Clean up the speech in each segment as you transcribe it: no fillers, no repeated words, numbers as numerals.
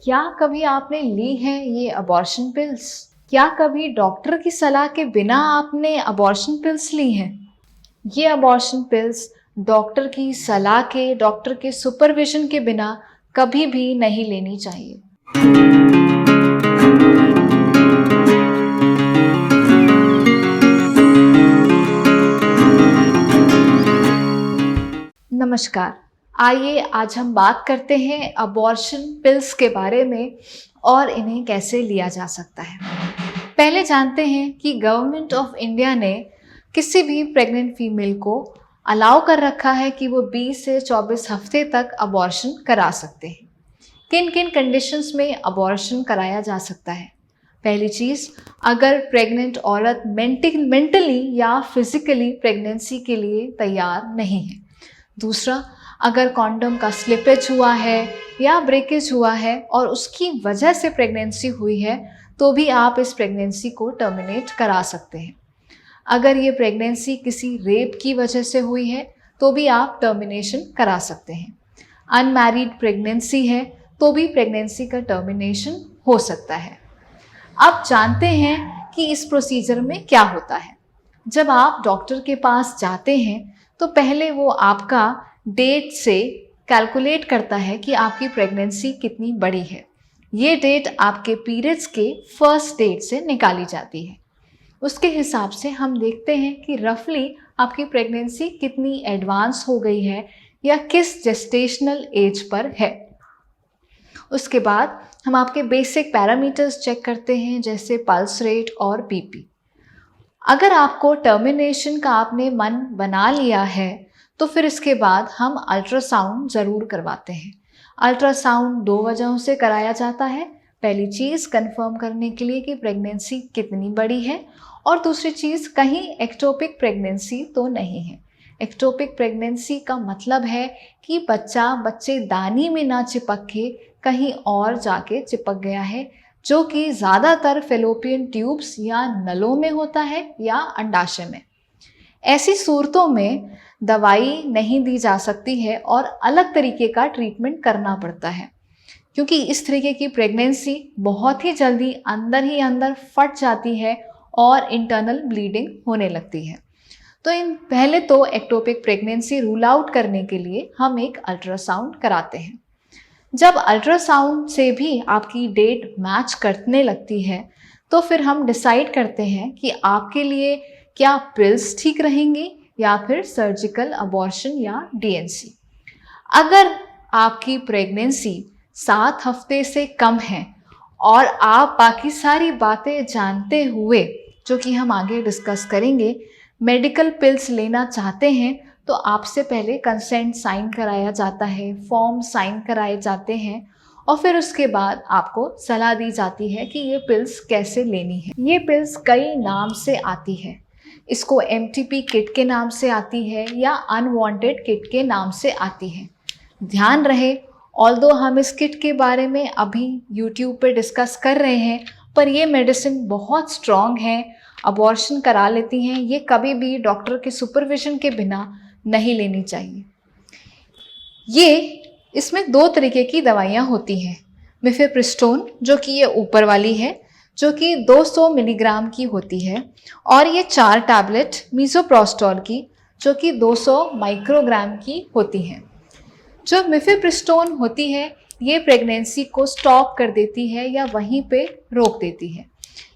क्या कभी आपने ली हैं ये अबॉर्शन पिल्स? क्या कभी डॉक्टर की सलाह के बिना आपने अबॉर्शन पिल्स ली हैं? ये अबॉर्शन पिल्स डॉक्टर की सलाह के, डॉक्टर के सुपरविजन के बिना कभी भी नहीं लेनी चाहिए। नमस्कार। आइए आज हम बात करते हैं अबॉर्शन पिल्स के बारे में और इन्हें कैसे लिया जा सकता है। पहले जानते हैं कि गवर्नमेंट ऑफ इंडिया ने किसी भी प्रेग्नेंट फीमेल को अलाउ कर रखा है कि वो 20 से 24 हफ्ते तक अबॉर्शन करा सकते हैं। किन किन कंडीशंस में अबॉर्शन कराया जा सकता है? पहली चीज़, अगर प्रेग्नेंट औरत मेंटली या फिजिकली प्रेगनेंसी के लिए तैयार नहीं है। दूसरा, अगर कॉन्डम का स्लिपेज हुआ है या ब्रेकेज हुआ है और उसकी वजह से प्रेगनेंसी हुई है तो भी आप इस प्रेगनेंसी को टर्मिनेट करा सकते हैं। अगर ये प्रेगनेंसी किसी रेप की वजह से हुई है तो भी आप टर्मिनेशन करा सकते हैं। अनमैरिड प्रेगनेंसी है तो भी प्रेगनेंसी का टर्मिनेशन हो सकता है। अब जानते हैं कि इस प्रोसीजर में क्या होता है। जब आप डॉक्टर के पास जाते हैं तो पहले वो आपका डेट से कैलकुलेट करता है कि आपकी प्रेगनेंसी कितनी बड़ी है। ये डेट आपके पीरियड्स के फर्स्ट डेट से निकाली जाती है। उसके हिसाब से हम देखते हैं कि रफली आपकी प्रेगनेंसी कितनी एडवांस हो गई है या किस जेस्टेशनल एज पर है। उसके बाद हम आपके बेसिक पैरामीटर्स चेक करते हैं, जैसे पल्स रेट और बीपी। अगर आपको टर्मिनेशन का आपने मन बना लिया है तो फिर इसके बाद हम अल्ट्रासाउंड ज़रूर करवाते हैं। अल्ट्रासाउंड 2 वजहों से कराया जाता है। पहली चीज़, कंफर्म करने के लिए कि प्रेगनेंसी कितनी बड़ी है, और दूसरी चीज़, कहीं एक्टोपिक प्रेगनेंसी तो नहीं है। एक्टोपिक प्रेगनेंसी का मतलब है कि बच्चा बच्चेदानी में ना चिपक के कहीं और जाके चिपक गया है, जो कि ज़्यादातर फेलोपियन ट्यूब्स या नलों में होता है या अंडाशय में। ऐसी सूरतों में दवाई नहीं दी जा सकती है और अलग तरीके का ट्रीटमेंट करना पड़ता है, क्योंकि इस तरीके की प्रेगनेंसी बहुत ही जल्दी अंदर ही अंदर फट जाती है और इंटरनल ब्लीडिंग होने लगती है। तो पहले तो एक्टोपिक प्रेगनेंसी रूल आउट करने के लिए हम एक अल्ट्रासाउंड कराते हैं। जब अल्ट्रासाउंड से भी आपकी डेट मैच करने लगती है तो फिर हम डिसाइड करते हैं कि आपके लिए क्या पिल्स ठीक रहेंगी या फिर सर्जिकल अबॉर्शन या डीएनसी। अगर आपकी प्रेगनेंसी 7 हफ्ते से कम है और आप बाकी सारी बातें जानते हुए, जो कि हम आगे डिस्कस करेंगे, मेडिकल पिल्स लेना चाहते हैं तो आपसे पहले कंसेंट साइन कराया जाता है, फॉर्म साइन कराए जाते हैं और फिर उसके बाद आपको सलाह दी जाती है कि ये पिल्स कैसे लेनी है। ये पिल्स कई नाम से आती है। इसको एमटीपी किट के नाम से आती है या अनवांटेड किट के नाम से आती है। ध्यान रहे, ऑल्दो हम इस किट के बारे में अभी यूट्यूब पे डिस्कस कर रहे हैं, पर ये मेडिसिन बहुत स्ट्रॉन्ग है, अबॉर्शन करा लेती हैं। ये कभी भी डॉक्टर के सुपरविजन के बिना नहीं लेनी चाहिए। इसमें 2 तरीके की दवाइयाँ होती हैं। मिफेप्रिस्टोन, जो कि ये ऊपर वाली है, जो कि 200 मिलीग्राम की होती है, और ये 4 टैबलेट मीसोप्रोस्टोल की, जो कि 200 माइक्रोग्राम की होती हैं। जो मिफेप्रिस्टोन होती है ये प्रेगनेंसी को स्टॉप कर देती है या वहीं पे रोक देती है।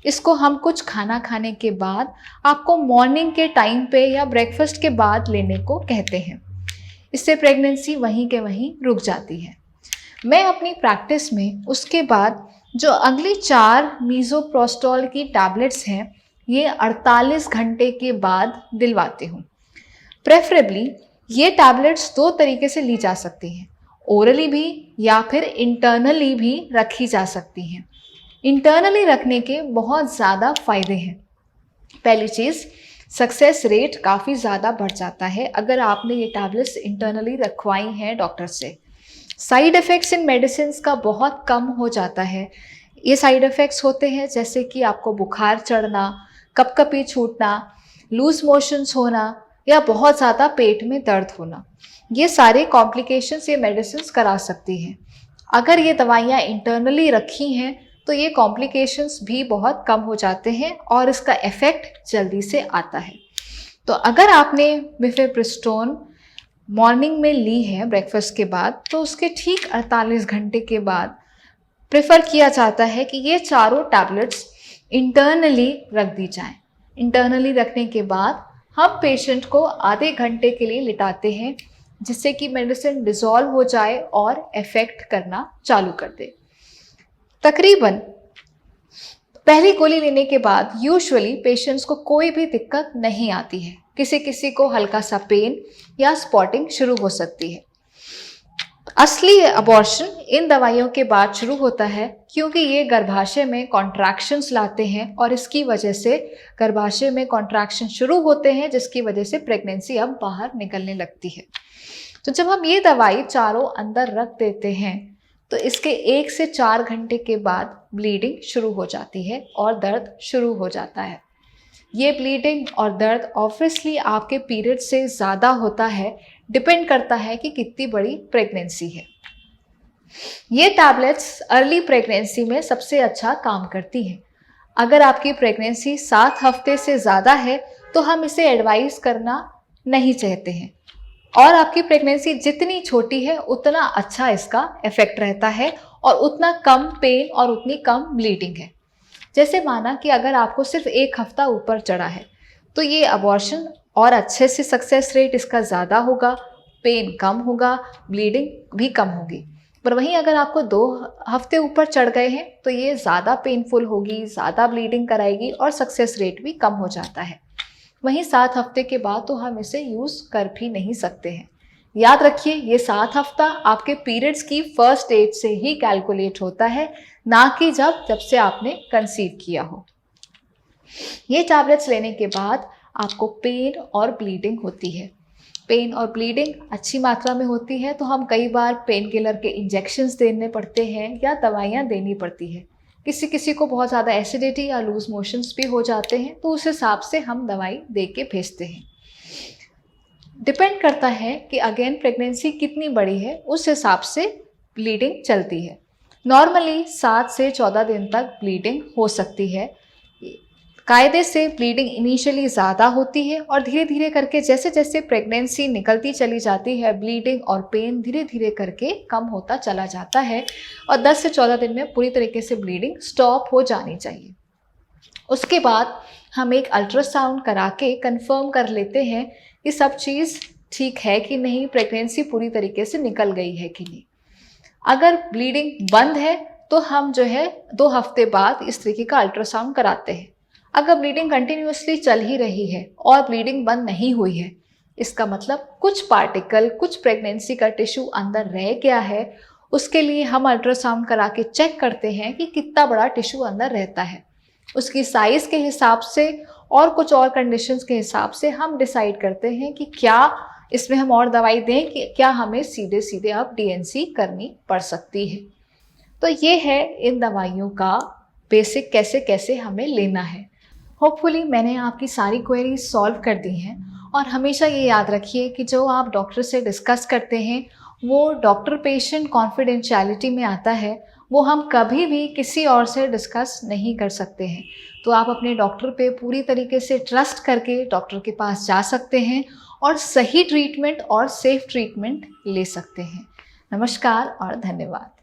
इसको हम कुछ खाना खाने के बाद आपको मॉर्निंग के टाइम पे या ब्रेकफास्ट के बाद लेने को कहते हैं। इससे प्रेगनेंसी वहीं के वहीं रुक जाती है। मैं अपनी प्रैक्टिस में उसके बाद जो अगली 4 मीसोप्रोस्टोल की टैबलेट्स हैं ये 48 घंटे के बाद दिलवाती हूँ। प्रेफरेबली ये टैबलेट्स 2 तरीके से ली जा सकती हैं, ओरली भी या फिर इंटरनली भी रखी जा सकती हैं। इंटरनली रखने के बहुत ज़्यादा फ़ायदे हैं। पहली चीज़, सक्सेस रेट काफ़ी ज़्यादा बढ़ जाता है अगर आपने ये टैबलेट्स इंटरनली रखवाई हैं डॉक्टर से। साइड इफ़ेक्ट्स इन मेडिसिन का बहुत कम हो जाता है। ये साइड इफ़ेक्ट्स होते हैं जैसे कि आपको बुखार चढ़ना, कपकपी छूटना, लूज मोशंस होना या बहुत ज़्यादा पेट में दर्द होना। ये सारे कॉम्प्लिकेशंस ये मेडिसिन करा सकती हैं। अगर ये दवाइयाँ इंटरनली रखी हैं तो ये कॉम्प्लिकेशंस भी बहुत कम हो जाते हैं और इसका इफेक्ट जल्दी से आता है। तो अगर आपने मिफेप्रिस्टोन मॉर्निंग में ली है ब्रेकफास्ट के बाद, तो उसके ठीक 48 घंटे के बाद प्रेफर किया जाता है कि ये चारों टैबलेट्स इंटरनली रख दी जाएं। इंटरनली रखने के बाद हम पेशेंट को आधे घंटे के लिए लिटाते हैं, जिससे कि मेडिसिन डिसॉल्व हो जाए और इफेक्ट करना चालू कर दे। तकरीबन पहली गोली लेने के बाद यूजुअली पेशेंट्स को कोई भी दिक्कत नहीं आती है। किसी किसी को हल्का सा पेन या स्पॉटिंग शुरू हो सकती है। असली अबॉर्शन इन दवाइयों के बाद शुरू होता है, क्योंकि ये गर्भाशय में कॉन्ट्रैक्शंस लाते हैं और इसकी वजह से गर्भाशय में कॉन्ट्रैक्शन शुरू होते हैं, जिसकी वजह से प्रेगनेंसी अब बाहर निकलने लगती है। तो जब हम ये दवाई चारों अंदर रख देते हैं तो इसके 1 से 4 घंटे के बाद ब्लीडिंग शुरू हो जाती है और दर्द शुरू हो जाता है। ये ब्लीडिंग और दर्द ऑब्वियसली आपके पीरियड से ज़्यादा होता है, डिपेंड करता है कि कितनी बड़ी प्रेगनेंसी है। ये टैबलेट्स अर्ली प्रेगनेंसी में सबसे अच्छा काम करती हैं। अगर आपकी प्रेगनेंसी 7 हफ्ते से ज़्यादा है तो हम इसे एडवाइस करना नहीं चाहते हैं, और आपकी प्रेगनेंसी जितनी छोटी है उतना अच्छा इसका इफेक्ट रहता है और उतना कम पेन और उतनी कम ब्लीडिंग है। जैसे माना कि अगर आपको सिर्फ 1 हफ्ता ऊपर चढ़ा है तो ये अबॉर्शन और अच्छे से सक्सेस रेट इसका ज़्यादा होगा, पेन कम होगा, ब्लीडिंग भी कम होगी। पर वहीं अगर आपको 2 हफ्ते ऊपर चढ़ गए हैं तो ये ज़्यादा पेनफुल होगी, ज़्यादा ब्लीडिंग कराएगी और सक्सेस रेट भी कम हो जाता है। वहीं 7 हफ्ते के बाद तो हम इसे यूज़ कर भी नहीं सकते हैं। याद रखिए, ये 7 हफ्ता आपके पीरियड्स की फर्स्ट डेट से ही कैलकुलेट होता है, ना कि जब से आपने कंसीव किया हो। ये टैबलेट्स लेने के बाद आपको पेन और ब्लीडिंग होती है। पेन और ब्लीडिंग अच्छी मात्रा में होती है तो हम कई बार पेन किलर के इंजेक्शंस देने पड़ते हैं या दवाइयाँ देनी पड़ती है। किसी किसी को बहुत ज़्यादा एसिडिटी या लूज मोशंस भी हो जाते हैं, तो उस हिसाब से हम दवाई दे के भेजते हैं। डिपेंड करता है कि अगेन प्रेगनेंसी कितनी बड़ी है, उस हिसाब से ब्लीडिंग चलती है। नॉर्मली 7 से 14 दिन तक ब्लीडिंग हो सकती है। कायदे से ब्लीडिंग इनिशियली ज़्यादा होती है और धीरे धीरे करके जैसे जैसे प्रेगनेंसी निकलती चली जाती है, ब्लीडिंग और पेन धीरे धीरे करके कम होता चला जाता है और 10 से 14 दिन में पूरी तरीके से ब्लीडिंग स्टॉप हो जानी चाहिए। उसके बाद हम एक अल्ट्रासाउंड करा के कंफर्म कर लेते हैं कि सब चीज़ ठीक है कि नहीं, प्रेगनेंसी पूरी तरीके से निकल गई है कि नहीं। अगर ब्लीडिंग बंद है तो हम 2 हफ्ते बाद इस तरीके का अल्ट्रासाउंड कराते हैं। अगर ब्लीडिंग कंटिन्यूसली चल ही रही है और ब्लीडिंग बंद नहीं हुई है, इसका मतलब कुछ पार्टिकल, कुछ प्रेगनेंसी का टिश्यू अंदर रह गया है। उसके लिए हम अल्ट्रासाउंड करा के चेक करते हैं कि कितना बड़ा टिश्यू अंदर रहता है। उसकी साइज़ के हिसाब से और कुछ और कंडीशंस के हिसाब से हम डिसाइड करते हैं कि क्या इसमें हम और दवाई दें कि क्या हमें सीधे सीधे अब डीएनसी करनी पड़ सकती है। तो ये है इन दवाइयों का बेसिक कैसे कैसे हमें लेना है। होपफुली मैंने आपकी सारी क्वेरीज सॉल्व कर दी हैं, और हमेशा ये याद रखिए कि जो आप डॉक्टर से डिस्कस करते हैं वो डॉक्टर पेशेंट कॉन्फिडेंशियलिटी में आता है, वो हम कभी भी किसी और से डिस्कस नहीं कर सकते हैं। तो आप अपने डॉक्टर पे पूरी तरीके से ट्रस्ट करके डॉक्टर के पास जा सकते हैं और सही ट्रीटमेंट और सेफ ट्रीटमेंट ले सकते हैं। नमस्कार और धन्यवाद।